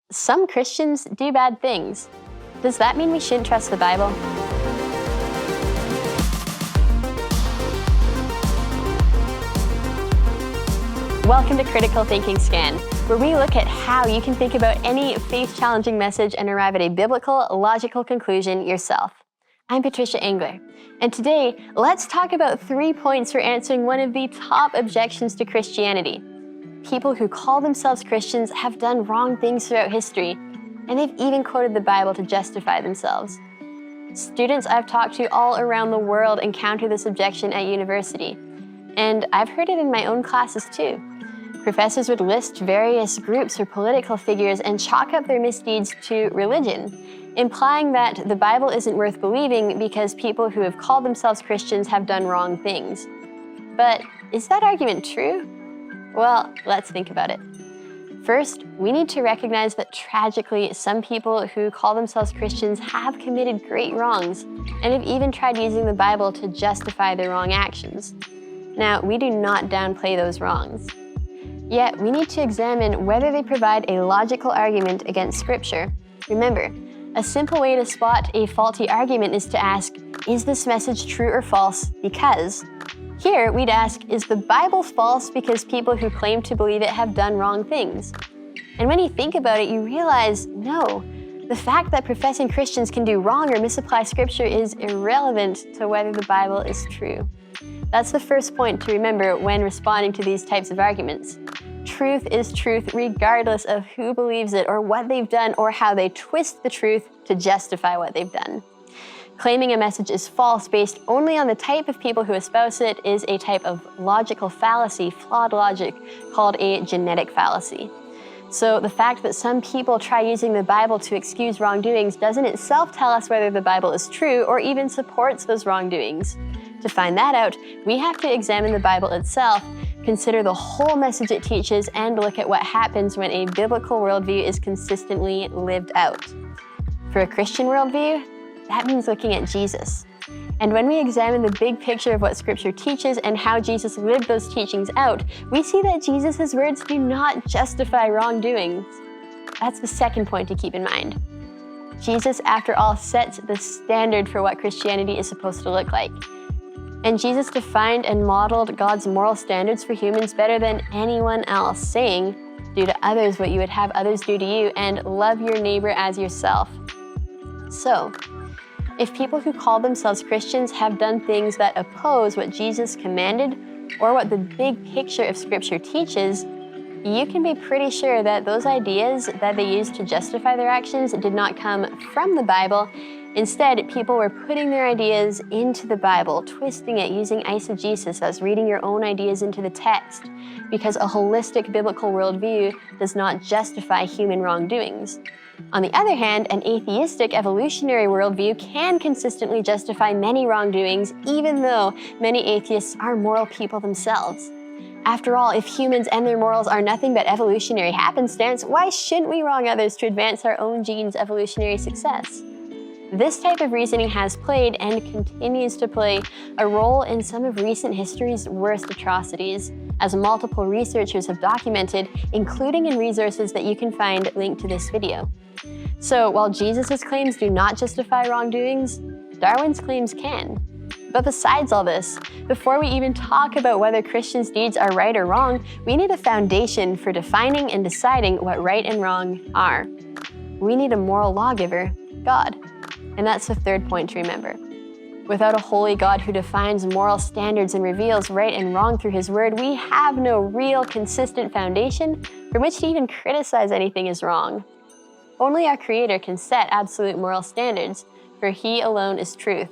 Some Christians do bad things. Does that mean we shouldn't trust the Bible? Welcome to Critical Thinking Scan, where we look at how you can think about any faith-challenging message and arrive at a biblical, logical conclusion yourself. I'm Patricia Engler, and today, let's talk about 3 points for answering one of the top objections to Christianity. People who call themselves Christians have done wrong things throughout history, and they've even quoted the Bible to justify themselves. Students I've talked to all around the world encounter this objection at university, and I've heard it in my own classes too. Professors would list various groups or political figures and chalk up their misdeeds to religion, implying that the Bible isn't worth believing because people who have called themselves Christians have done wrong things. But is that argument true? Well, let's think about it. First, we need to recognize that tragically, some people who call themselves Christians have committed great wrongs and have even tried using the Bible to justify their wrong actions. Now, we do not downplay those wrongs. Yet, we need to examine whether they provide a logical argument against Scripture. Remember, a simple way to spot a faulty argument is to ask, is this message true or false because? Here, we'd ask, is the Bible false because people who claim to believe it have done wrong things? And when you think about it, you realize, no, the fact that professing Christians can do wrong or misapply Scripture is irrelevant to whether the Bible is true. That's the first point to remember when responding to these types of arguments. Truth is truth regardless of who believes it or what they've done or how they twist the truth to justify what they've done. Claiming a message is false based only on the type of people who espouse it is a type of logical fallacy, flawed logic, called a genetic fallacy. So the fact that some people try using the Bible to excuse wrongdoings doesn't itself tell us whether the Bible is true or even supports those wrongdoings. To find that out, we have to examine the Bible itself, consider the whole message it teaches, and look at what happens when a biblical worldview is consistently lived out. For a Christian worldview, that means looking at Jesus. And when we examine the big picture of what Scripture teaches and how Jesus lived those teachings out, we see that Jesus' words do not justify wrongdoings. That's the second point to keep in mind. Jesus, after all, sets the standard for what Christianity is supposed to look like. And Jesus defined and modeled God's moral standards for humans better than anyone else, saying, "Do to others what you would have others do to you, and love your neighbor as yourself." So, if people who call themselves Christians have done things that oppose what Jesus commanded or what the big picture of Scripture teaches, you can be pretty sure that those ideas that they used to justify their actions did not come from the Bible. Instead, people were putting their ideas into the Bible, twisting it using eisegesis, as reading your own ideas into the text, because a holistic biblical worldview does not justify human wrongdoings. On the other hand, an atheistic evolutionary worldview can consistently justify many wrongdoings, even though many atheists are moral people themselves. After all, if humans and their morals are nothing but evolutionary happenstance, why shouldn't we wrong others to advance our own genes' evolutionary success? This type of reasoning has played and continues to play a role in some of recent history's worst atrocities, as multiple researchers have documented, including in resources that you can find linked to this video. So while Jesus' claims do not justify wrongdoings, Darwin's claims can. But besides all this, before we even talk about whether Christians' deeds are right or wrong, we need a foundation for defining and deciding what right and wrong are. We need a moral lawgiver, God. And that's the third point to remember. Without a holy God who defines moral standards and reveals right and wrong through His Word, we have no real, consistent foundation from which to even criticize anything as wrong. Only our Creator can set absolute moral standards, for He alone is truth.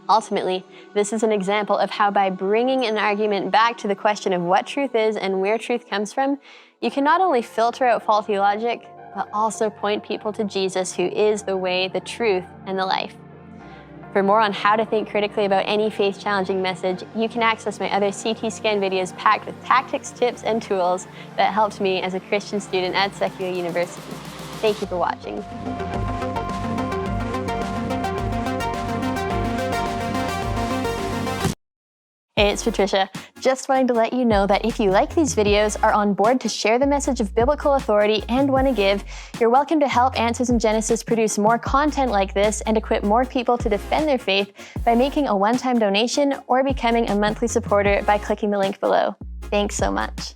Ultimately, this is an example of how by bringing an argument back to the question of what truth is and where truth comes from, you can not only filter out faulty logic, but also point people to Jesus, who is the way, the truth, and the life. For more on how to think critically about any faith-challenging message, you can access my other CT scan videos packed with tactics, tips, and tools that helped me as a Christian student at secular university. Thank you for watching. Hey, it's Patricia. just wanting to let you know that if you like these videos, are on board to share the message of biblical authority, and want to give, you're welcome to help Answers in Genesis produce more content like this and equip more people to defend their faith by making a one-time donation or becoming a monthly supporter by clicking the link below. Thanks so much.